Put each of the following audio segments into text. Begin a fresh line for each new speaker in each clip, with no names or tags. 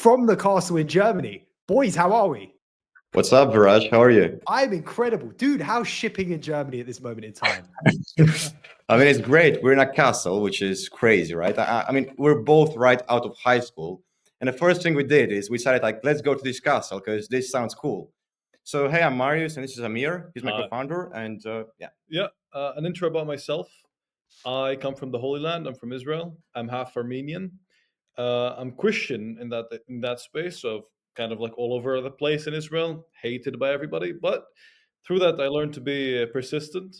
from the castle in Germany. Boys, how are we?
What's up, Viraj? How are you?
I'm incredible. Dude, how's shipping in Germany at this moment in time?
I mean, it's great. We're in a castle, which is crazy, right? I mean, we're both right out of high school. And the first thing we did is we decided, like, let's go to this castle because this sounds cool. So, hey, I'm Marius and this is Amir. He's my co-founder. And
an intro about myself. I come from the Holy Land. I'm from Israel. I'm half Armenian. I'm Christian in that space, so kind of like all over the place in Israel, hated by everybody. But through that, I learned to be persistent.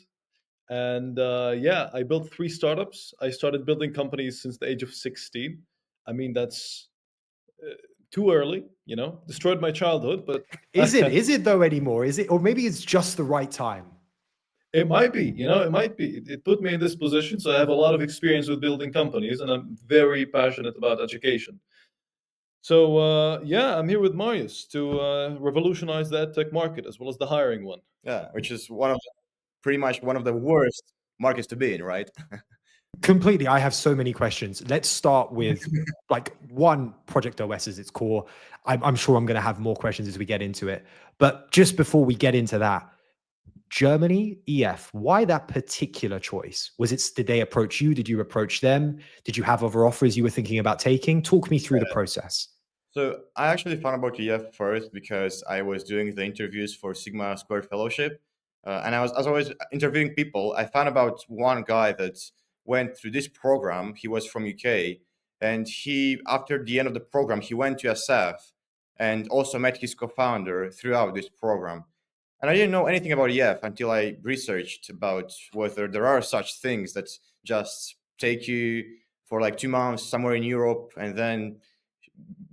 And I built 3 startups. I started building companies since the age of 16. I mean, that's too early, destroyed my childhood. But
is it though anymore? Is it, or maybe it's just the right time?
It might be, it might be. It put me in this position, so I have a lot of experience with building companies, and I'm very passionate about education. So, I'm here with Marius to revolutionize the EdTech market as well as the hiring one.
Yeah, which is pretty much one of the worst markets to be in, right?
Completely. I have so many questions. Let's start with one, projectOS is its core. I'm sure I'm going to have more questions as we get into it. But just before we get into that, Germany, EF, why that particular choice? Did they approach you? Did you approach them? Did you have other offers you were thinking about taking? Talk me through the process.
So I actually found about EF first because I was doing the interviews for Sigma Squared Fellowship. And as I was interviewing people, I found about one guy that went through this program. He was from UK. And after the end of the program, he went to SF and also met his co-founder throughout this program. And I didn't know anything about EF until I researched about whether there are such things that just take you for like 2 months somewhere in Europe and then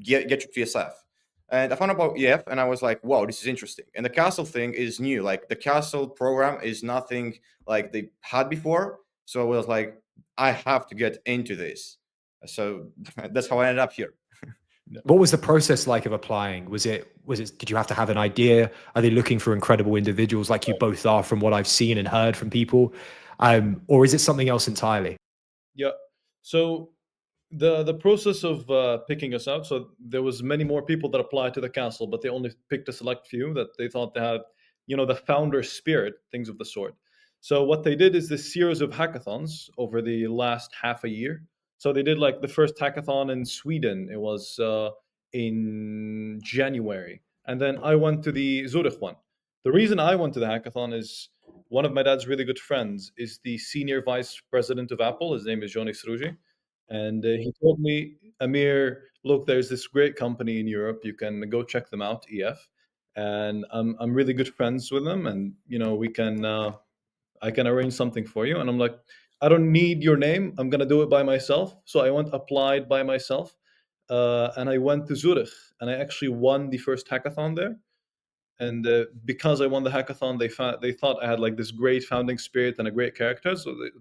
get you to SF. And I found out about EF and I was like, wow, this is interesting. And the castle thing is new. Like the castle program is nothing like they had before. So I was like, I have to get into this. So that's how I ended up here.
What was the process like of applying? Did you have to have an idea? Are they looking for incredible individuals like you both are from what I've seen and heard from people? Or is it something else entirely?
Yeah. So the process of picking us out, so there was many more people that applied to the castle, but they only picked a select few that they thought they had, the founder spirit, things of the sort. So what they did is this series of hackathons over the last half a year. So they did like the first hackathon in Sweden. It was in January. And then I went to the Zurich one. The reason I went to the hackathon is one of my dad's really good friends is the senior vice president of Apple. His name is Johnny Sruji. And he told me, Amir, look, there's this great company in Europe. You can go check them out, EF. And I'm really good friends with them. And, I can arrange something for you. And I'm like, I don't need your name. I'm going to do it by myself. So I applied by myself. And I went to Zurich. And I actually won the first hackathon there. And because I won the hackathon, they thought I had like this great founding spirit and a great character.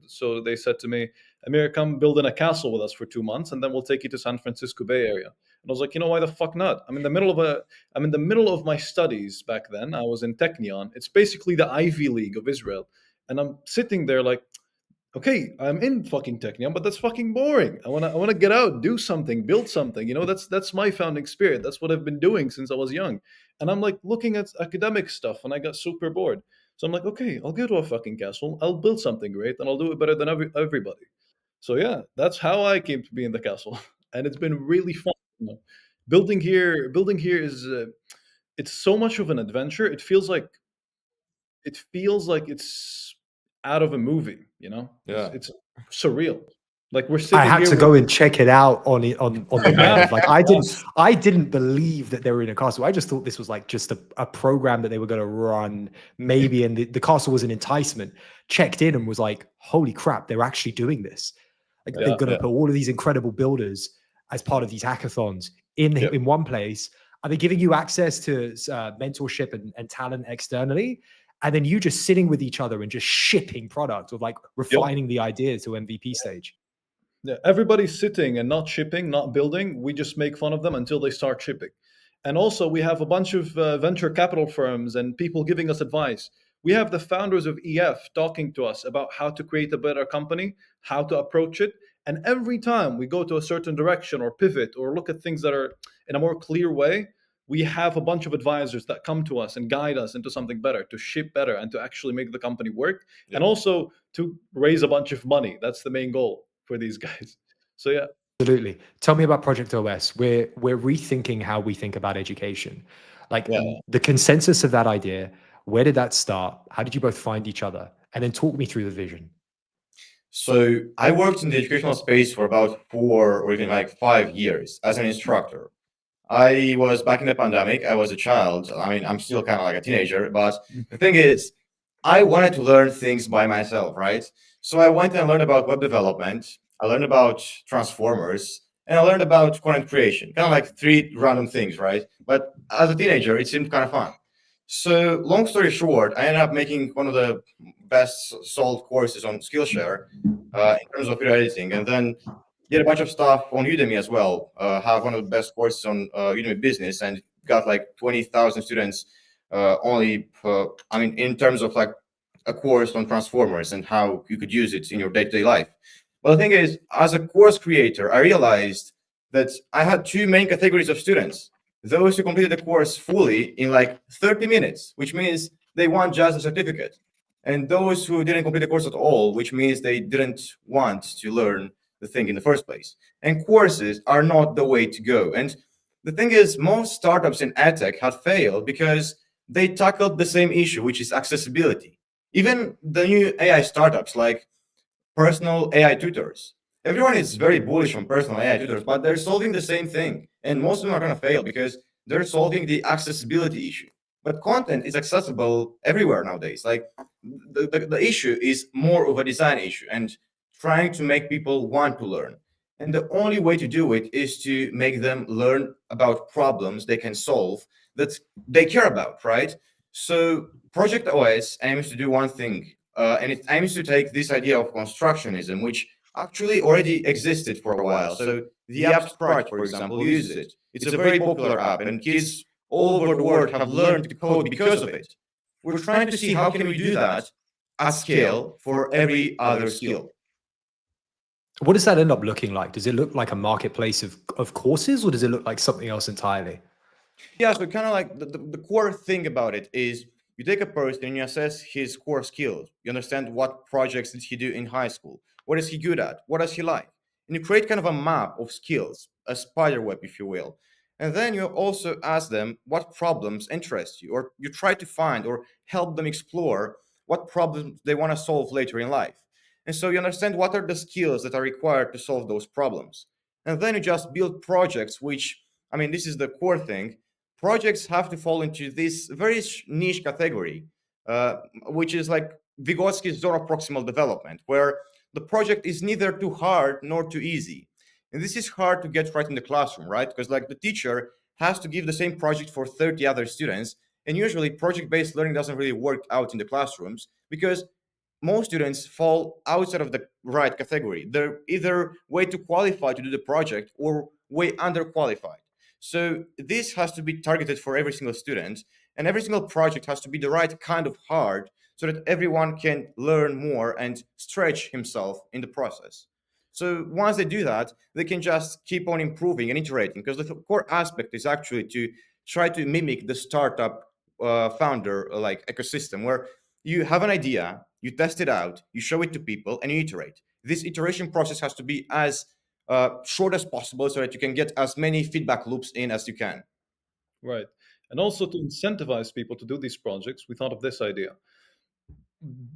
So they said to me, Amir, come build in a castle with us for 2 months, and then we'll take you to San Francisco Bay Area. And I was like, why the fuck not? I'm in the middle of my studies back then. I was in Technion. It's basically the Ivy League of Israel, and I'm sitting there like, okay, I'm in fucking Technion, but that's fucking boring. I wanna get out, do something, build something. That's my founding spirit. That's what I've been doing since I was young. And I'm like looking at academic stuff, and I got super bored. So I'm like, okay, I'll go to a fucking castle. I'll build something great, and I'll do it better than everybody. So yeah, that's how I came to be in the castle, and it's been really fun. Building here is it's so much of an adventure. It feels like it's out of a movie,
Yeah.
It's surreal. Like we're sitting
I had
here
to go and check it out on the web. Like I didn't believe that they were in a castle. I just thought this was like just a program that they were going to run maybe, and the castle was an enticement. Checked in and was like, holy crap, they're actually doing this. Like they're going to put all of these incredible builders as part of these hackathons in one place. Are they giving you access to mentorship and talent externally? And then you just sitting with each other and just shipping product or like refining the idea to MVP stage.
Yeah, everybody's sitting and not shipping, not building. We just make fun of them until they start shipping. And also we have a bunch of venture capital firms and people giving us advice. We have the founders of EF talking to us about how to create a better company, how to approach it. And every time we go to a certain direction or pivot or look at things that are in a more clear way, we have a bunch of advisors that come to us and guide us into something better, to ship better, and to actually make the company work, and also to raise a bunch of money. That's the main goal for these guys. So yeah.
Absolutely. Tell me about projectOS. We're rethinking how we think about education. Like
Yeah.
the consensus of that idea, where did that start? How did you both find each other? And then talk me through the vision.
So I worked in the educational space for about 4 or even like 5 years as an instructor. I was back in the pandemic. I was a child. I mean, I'm still kind of like a teenager, but the thing is, I wanted to learn things by myself, right? So I went and learned about web development. I learned about transformers, and I learned about content creation. Kind of like three random things, right? But as a teenager, it seemed kind of fun. So long story short, I ended up making one of the best sold courses on Skillshare in terms of video editing, and then did a bunch of stuff on Udemy as well. Have one of the best courses on Udemy Business, and got like 20,000 students only. I mean, in terms of like a course on transformers and how you could use it in your day-to-day life. Well, the thing is, as a course creator, I realized that I had two main categories of students: those who completed the course fully in like 30 minutes, which means they want just a certificate, and those who didn't complete the course at all, which means they didn't want to learn the thing in the first place. And courses are not the way to go. And the thing is, most startups in EdTech have failed because they tackled the same issue, which is accessibility. Even the new AI startups like personal AI tutors. Everyone is very bullish on personal AI tutors, but they're solving the same thing. And most of them are going to fail because they're solving the accessibility issue. But content is accessible everywhere nowadays. Like the issue is more of a design issue and trying to make people want to learn. And the only way to do it is to make them learn about problems they can solve that they care about, right? So Project OS aims to do one thing, and it aims to take this idea of constructionism, which actually already existed for a while. So the app Sprite, for example, uses it. It's a very popular app, and kids all over the world have learned to code because of it. We're trying to see how can we do that at scale for every other skill.
What does that end up looking like? Does it look like a marketplace of courses, or does it look like something else entirely?
Yeah, so kind of like the core thing about it is you take a person and you assess his core skills. You understand what projects did he do in high school? What is he good at? What does he like? And you create kind of a map of skills, a spider web, if you will. And then you also ask them what problems interest you, or you try to find or help them explore what problems they want to solve later in life. And so you understand what are the skills that are required to solve those problems. And then you just build projects, which, I mean, this is the core thing. Projects have to fall into this very niche category, uh, which is like Vygotsky's zone of proximal development, where the project is neither too hard nor too easy. And this is hard to get right in the classroom, right? Because like the teacher has to give the same project for 30 other students. And usually project-based learning doesn't really work out in the classrooms because most students fall outside of the right category. They're either way too qualified to do the project or way underqualified. So this has to be targeted for every single student, and every single project has to be the right kind of hard so that everyone can learn more and stretch himself in the process. So once they do that, they can just keep on improving and iterating, because the core aspect is actually to try to mimic the startup founder like ecosystem, where you have an idea, you test it out, you show it to people, and you iterate. This iteration process has to be as short as possible so that you can get as many feedback loops in as you can.
Right. And also to incentivize people to do these projects, we thought of this idea.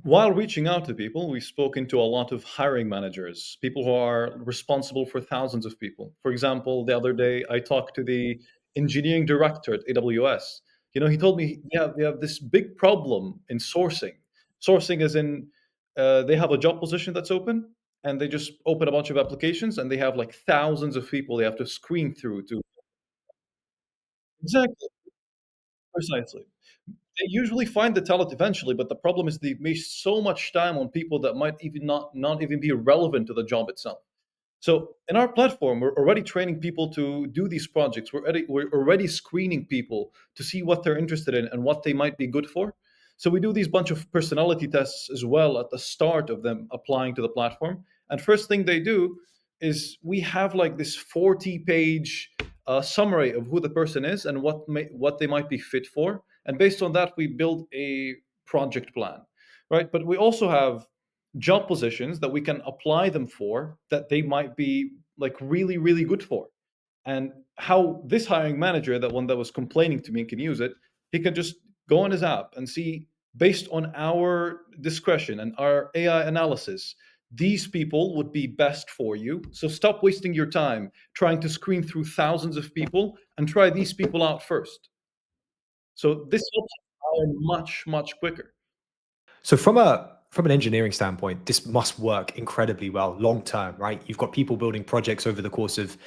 While reaching out to people, we've spoken to a lot of hiring managers, people who are responsible for thousands of people. For example, the other day I talked to the engineering director at AWS. He told me, yeah, we have this big problem in sourcing. Sourcing is in they have a job position that's open, and they just open a bunch of applications, and they have like thousands of people they have to screen through to. Exactly, precisely. They usually find the talent eventually, but the problem is they waste so much time on people that might even not even be relevant to the job itself. So in our platform, we're already training people to do these projects. We're already screening people to see what they're interested in and what they might be good for. So we do these bunch of personality tests as well at the start of them applying to the platform. And first thing they do is we have like this 40-page a summary of who the person is and what they might be fit for, and based on that, we build a project plan, right? But we also have job positions that we can apply them for that they might be like really, really good for. And how this hiring manager, that one that was complaining to me, can use it, he can just go on his app and see, based on our discretion and our AI analysis, these people would be best for you. So stop wasting your time trying to screen through thousands of people and try these people out first. So this helps hire much, much quicker.
So from an engineering standpoint, this must work incredibly well long term, right? You've got people building projects over the course of,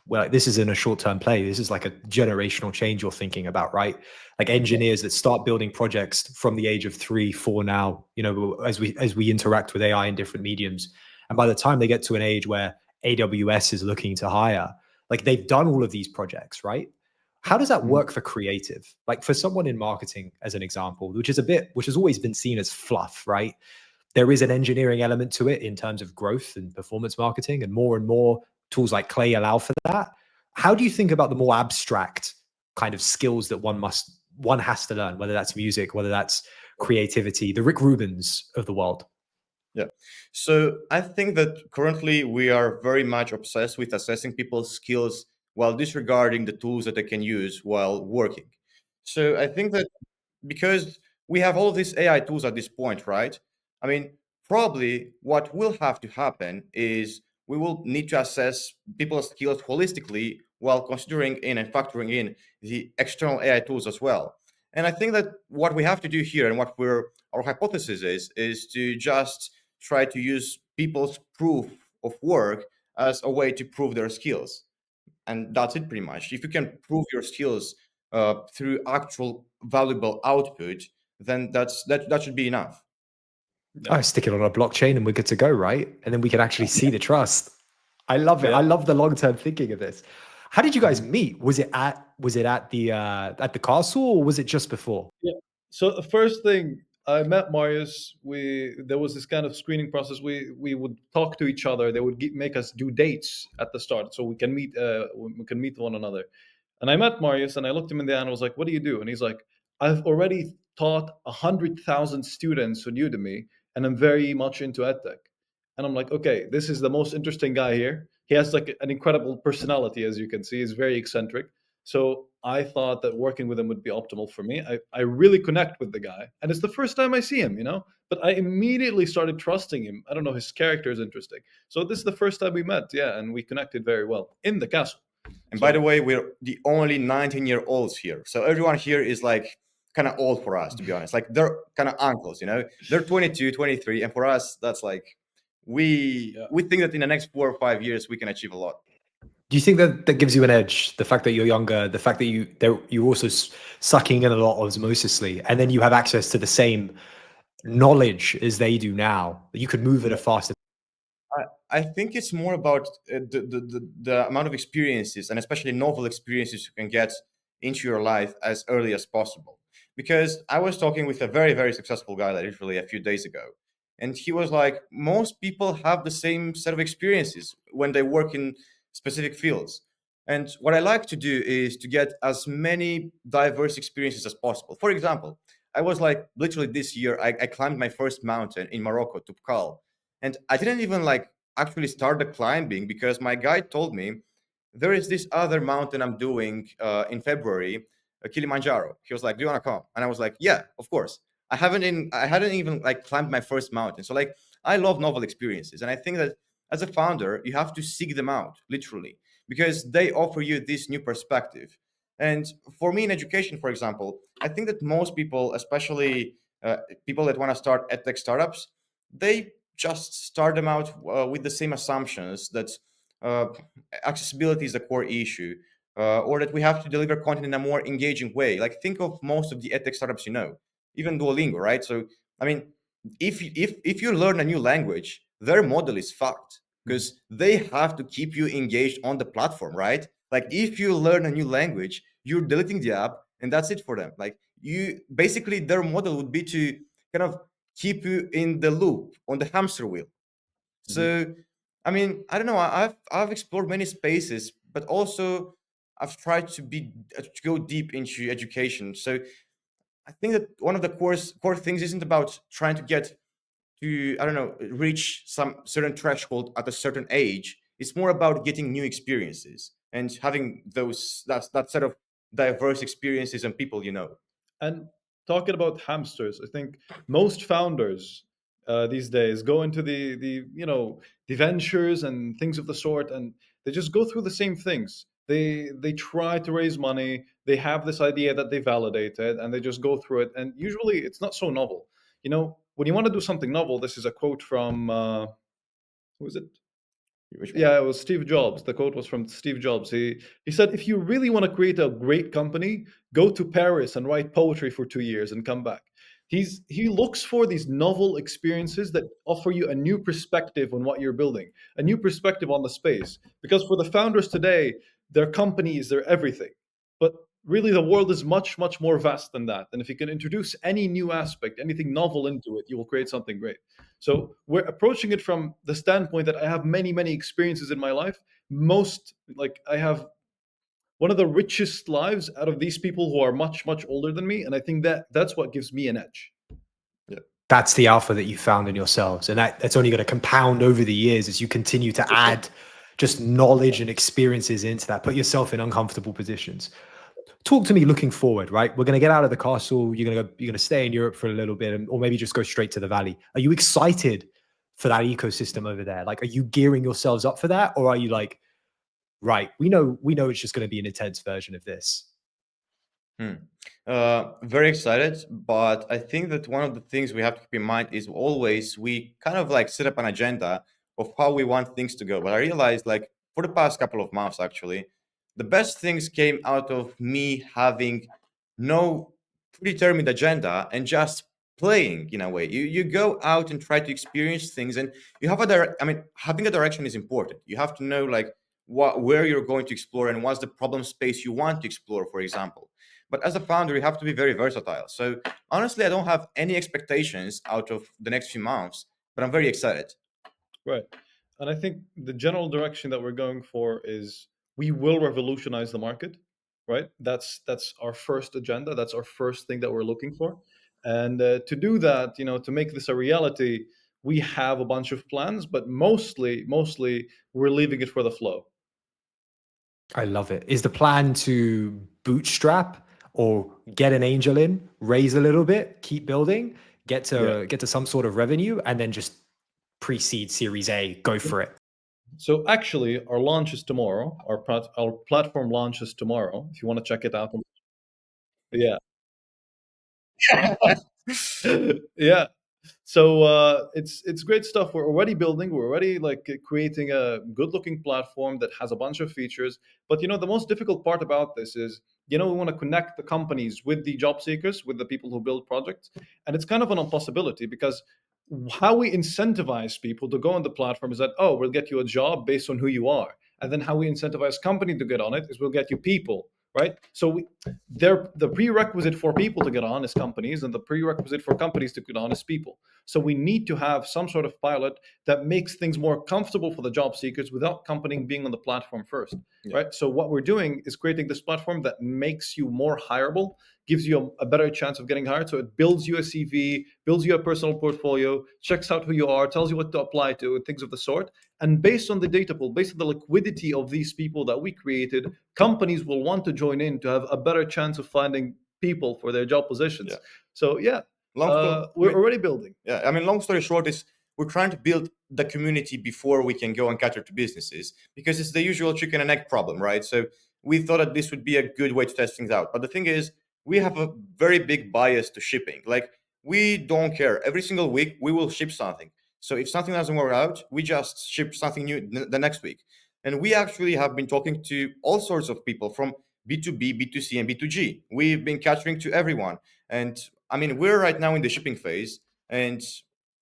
well, this isn't a short-term play. This is like a generational change you're thinking about, right? Like engineers that start building projects from the age of 3, 4 now, as we interact with AI in different mediums. And by the time they get to an age where AWS is looking to hire, like they've done all of these projects, right? How does that work for creative? Like for someone in marketing, as an example, which has always been seen as fluff, right? There is an engineering element to it in terms of growth and performance marketing, and more tools like Clay allow for that. How do you think about the more abstract kind of skills that one has to learn, whether that's music, whether that's creativity, the Rick Rubins of the world?
Yeah. So I think that currently we are very much obsessed with assessing people's skills while disregarding the tools that they can use while working. So I think that because we have all these AI tools at this point, right? I mean, probably what will have to happen is we will need to assess people's skills holistically while considering in and factoring in the external AI tools as well. And I think that what we have to do here and what our hypothesis is to just try to use people's proof of work as a way to prove their skills. And that's it pretty much. If you can prove your skills through actual valuable output, then that should be enough.
I stick it on a blockchain and we're good to go, right? And then we can actually see the trust. I love it.
Yeah.
I love the long-term thinking of this. How did you guys meet? Was it at the castle, or was it just before?
Yeah. So the first thing, I met Marius. There was this kind of screening process. We would talk to each other. They would make us do dates at the start so we can meet one another. And I met Marius and I looked him in the eye and I was like, "What do you do?" And he's like, "I've already taught 100,000 students on Udemy, and I'm very much into EdTech." And I'm like, "Okay, this is the most interesting guy here. He has like an incredible personality, as you can see. He's very eccentric." So I thought that working with him would be optimal for me. I really connect with the guy, and it's the first time I see him, But I immediately started trusting him. I don't know, his character is interesting. So this is the first time we met, yeah, and we connected very well in the castle.
And by the way, we're the only 19-year-olds here. So everyone here is like kind of old for us, to be honest. Like they're kind of uncles, They're 22, 23. And for us, that's like, we think that in the next 4 or 5 years, we can achieve a lot.
Do you think that gives you an edge? The fact that you're younger, the fact that you're also sucking in a lot osmosisly, and then you have access to the same knowledge as they do now. You could move at a faster.
I think it's more about the amount of experiences, and especially novel experiences, you can get into your life as early as possible. Because I was talking with a very, very successful guy literally a few days ago, and he was like, most people have the same set of experiences when they work in specific fields. And what I like to do is to get as many diverse experiences as possible. For example, I was like, literally this year, I climbed my first mountain in Morocco, Toubkal. And I didn't even like actually start the climbing because my guide told me there is this other mountain I'm doing in February, Kilimanjaro. He was like, "Do you want to come?" And I was like, "Yeah, of course." I hadn't even like climbed my first mountain. So like, I love novel experiences, and I think that as a founder, you have to seek them out literally because they offer you this new perspective. And for me in education, for example, I think that most people, especially people that want to start edtech startups, they just start them out with the same assumptions that uh, accessibility is the core issue, or that we have to deliver content in a more engaging way. Like think of most of the edtech startups, even Duolingo, right? So I mean, if you learn a new language, their model is fucked because they have to keep you engaged on the platform, right? Like if you learn a new language, you're deleting the app, and that's it for them. Like you basically their model would be to kind of keep you in the loop on the hamster wheel. So I mean, I don't know. I've explored many spaces, but also I've tried to go deep into education. So I think that one of the core things isn't about trying to get to, I don't know, reach some certain threshold at a certain age. It's more about getting new experiences and having that set of diverse experiences and people, you know.
And talking about hamsters, I think most founders these days go into the ventures and things of the sort, and they just go through the same things. They try to raise money. They have this idea that they validated, and they just go through it. And usually, it's not so novel. When you want to do something novel, this is a quote from who is it?
Which one?
Yeah, it was Steve Jobs. The quote was from Steve Jobs. He said, "If you really want to create a great company, go to Paris and write poetry for 2 years and come back." He looks for these novel experiences that offer you a new perspective on what you're building, a new perspective on the space. Because for the founders today, their company is their everything. But really, the world is much, much more vast than that. And if you can introduce any new aspect, anything novel into it, you will create something great. So we're approaching it from the standpoint that I have many, many experiences in my life. I have one of the richest lives out of these people who are much, much older than me. And I think that that's what gives me an edge.
Yeah.
That's the alpha that you found in yourselves. And that's only going to compound over the years as you continue to add just knowledge and experiences into that. Put yourself in uncomfortable positions. Talk to me looking forward, right? We're going to get out of the castle. You're going to stay in Europe for a little bit, or maybe just go straight to the valley. Are you excited for that ecosystem over there? Like, are you gearing yourselves up for that? Or are you like, right, we know it's just going to be an intense version of this?
Very excited, but I think that one of the things we have to keep in mind is always we kind of like set up an agenda of how we want things to go. But I realized, like, for the past couple of months, actually, the best things came out of me having no predetermined agenda and just playing in a way. You go out and try to experience things, and you have I mean, having a direction is important. You have to know like where you're going to explore and what's the problem space you want to explore, for example. But as a founder, you have to be very versatile. So honestly, I don't have any expectations out of the next few months, but I'm very excited.
Right. And I think the general direction that we're going for is we will revolutionize the market, right? That's our first agenda. That's our first thing that we're looking for. And to do that, to make this a reality, we have a bunch of plans, but mostly we're leaving it for the flow.
I love it. Is the plan to bootstrap or get an angel in, raise a little bit, keep building, get to some sort of revenue, and then just pre-seed Series A, go for it?
So actually, our launch is tomorrow. Our platform launches tomorrow. If you want to check it out, yeah, yeah. So it's great stuff. We're already building. We're already like creating a good-looking platform that has a bunch of features. But the most difficult part about this is we want to connect the companies with the job seekers, with the people who build projects, and it's kind of an impossibility because how we incentivize people to go on the platform is that we'll get you a job based on who you are, and then how we incentivize company to get on it is we'll get you people. Right. So the prerequisite for people to get on is companies, and the prerequisite for companies to get on is people. So we need to have some sort of pilot that makes things more comfortable for the job seekers without company being on the platform first.
Yeah.
Right. So what we're doing is creating this platform that makes you more hireable, gives you a better chance of getting hired. So it builds you a CV, builds you a personal portfolio, checks out who you are, tells you what to apply to, and things of the sort. And based on the data pool, based on the liquidity of these people that we created, companies will want to join in to have a better chance of finding people for their job positions.
Yeah.
So we're already building.
Yeah, I mean, long story short is we're trying to build the community before we can go and cater to businesses, because it's the usual chicken and egg problem, right? So we thought that this would be a good way to test things out. But the thing is, we have a very big bias to shipping. Like, we don't care. Every single week, we will ship something. So if something doesn't work out, we just ship something new the next week. And we actually have been talking to all sorts of people from B2B, B2C, and B2G. We've been catering to everyone. And I mean, we're right now in the shipping phase, and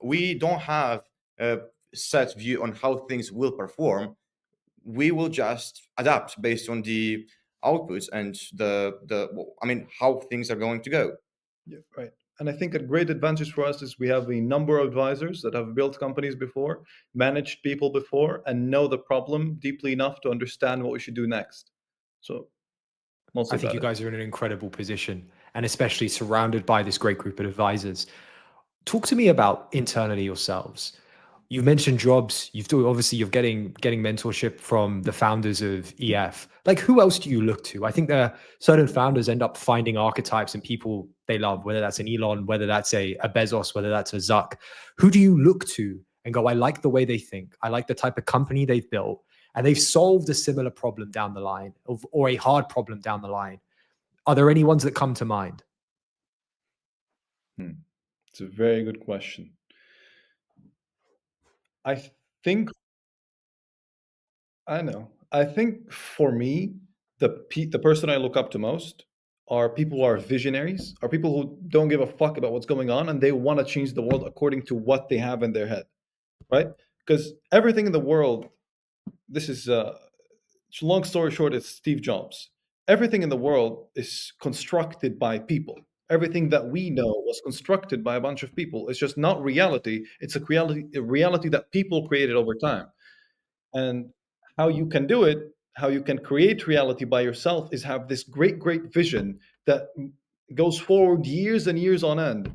we don't have a set view on how things will perform. We will just adapt based on the outputs and how things are going to go.
Yeah, right. And I think a great advantage for us is we have a number of advisors that have built companies before, managed people before, and know the problem deeply enough to understand what we should do next. So mostly
I think you
about it.
guys are in an incredible position, and especially surrounded by this great group of advisors. Talk to me about internally yourselves. You mentioned jobs. Obviously you're getting mentorship from the founders of EF. Like, who else do you look to? I think there are certain founders end up finding archetypes and people they love, whether that's an Elon, whether that's a Bezos, whether that's a Zuck. Who do you look to and go, I like the way they think. I like the type of company they've built, and they've solved a similar problem down the line, or a hard problem down the line. Are there any ones that come to mind?
It's a very good question. I think for me, the person I look up to most are people who are visionaries, are people who don't give a fuck about what's going on and they want to change the world according to what they have in their head, right? Because everything in the world, this is long story short, it's Steve Jobs. Everything in the world is constructed by people. Everything that we know was constructed by a bunch of people. It's just not reality. It's a reality that people created over time. And how you can do it, how you can create reality by yourself, is have this great, great vision that goes forward years and years on end,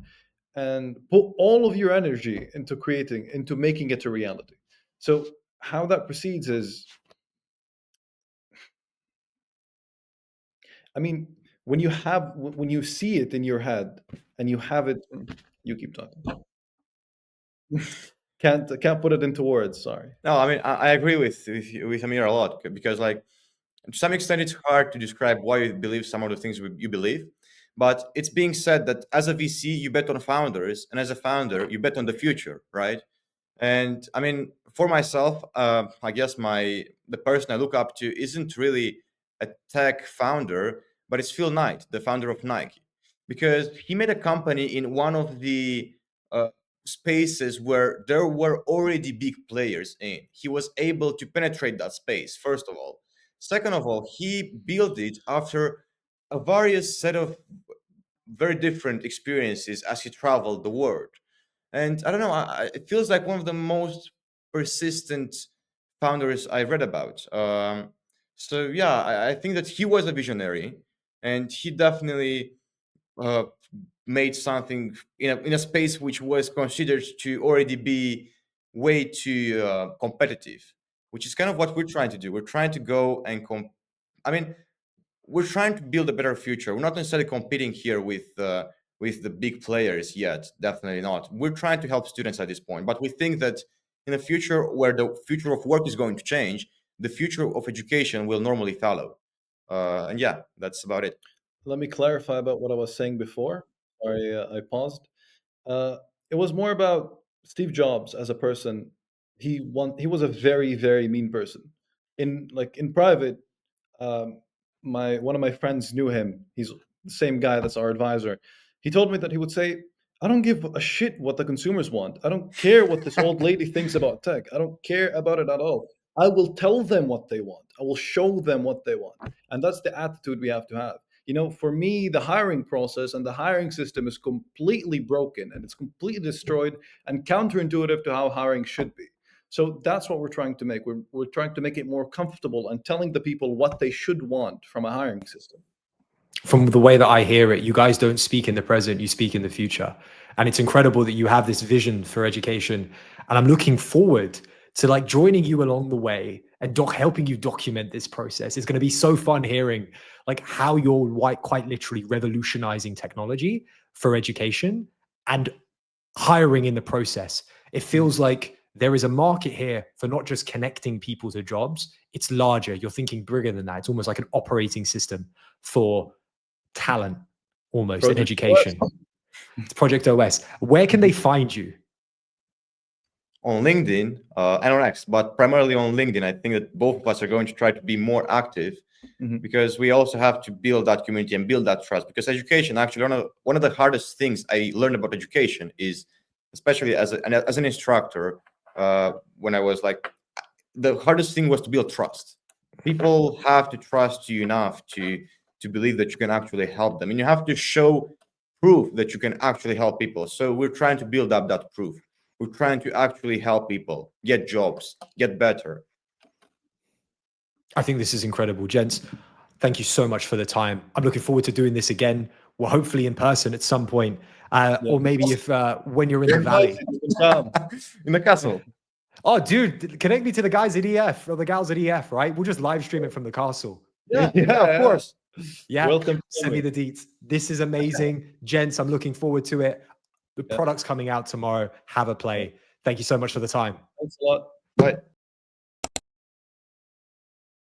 and put all of your energy into making it a reality. So how that proceeds is, I mean, when you see it in your head and you have it, you keep talking. Can't put it into words. Sorry.
No, I mean, I agree with Amir a lot, because, like, to some extent, it's hard to describe why you believe some of the things you believe. But it's being said that as a VC, you bet on founders, and as a founder, you bet on the future, right? And I mean, for myself, I guess the person I look up to isn't really a tech founder, but it's Phil Knight, the founder of Nike, because he made a company in one of the uh, spaces where there were already big players in. He was able to penetrate that space, first of all. Second of all, he built it after a various set of very different experiences as he traveled the world. And I don't know, it feels like one of the most persistent founders I read about. So yeah, I think that he was a visionary, and he definitely uh, made something in a space which was considered to already be way too competitive, which is kind of what we're trying to do. We're trying to go and I mean, we're trying to build a better future. We're not necessarily competing here with the big players yet. Definitely not. We're trying to help students at this point, but we think that in the future, where the future of work is going to change, the future of education will normally follow. And yeah, that's about it.
Let me clarify about what I was saying before. Sorry, I paused. Uh, it was more about Steve Jobs as a person. He was a very, very mean person. In private, um, my one of my friends knew him. He's the same guy that's our advisor. He told me that he would say, "I don't give a shit what the consumers want. I don't care what this old lady thinks about tech. I don't care about it at all. I will tell them what they want. I will show them what they want." And that's the attitude we have to have. For me, the hiring process and the hiring system is completely broken and it's completely destroyed and counterintuitive to how hiring should be. So that's what we're trying to make. We're trying to make it more comfortable and telling the people what they should want from a hiring system.
From the way that I hear it, you guys don't speak in the present, you speak in the future. And it's incredible that you have this vision for education. And I'm looking forward to like joining you along the way and helping you document this process. It's going to be so fun hearing like how you're quite literally revolutionizing technology for education and hiring in the process. It feels like there is a market here for not just connecting people to jobs. It's larger. You're thinking bigger than that. It's almost like an operating system for talent, almost in education. It's projectOS. Where can they find you?
On LinkedIn and on X, but primarily on LinkedIn. I think that both of us are going to try to be more active, because we also have to build that community and build that trust. Because education, actually, one of the hardest things I learned about education is, especially as an instructor, when I was like, the hardest thing was to build trust. People have to trust you enough to believe that you can actually help them, and you have to show proof that you can actually help people. So we're trying to build up that proof. We're trying to actually help people get jobs, get better.
I think this is incredible, gents. Thank you so much for the time. I'm looking forward to doing this again. Well, hopefully in person at some point, or maybe if when you're in the valley.
In the castle.
Oh, dude, connect me to the guys at EF or the gals at EF, right? We'll just live stream it from the castle.
Yeah, of course.
Yeah,
Welcome.
send me the deets. This is amazing. Gents, I'm looking forward to it. The product's coming out tomorrow. Have a play. Thank you so much for the time.
Thanks a lot.
Bye.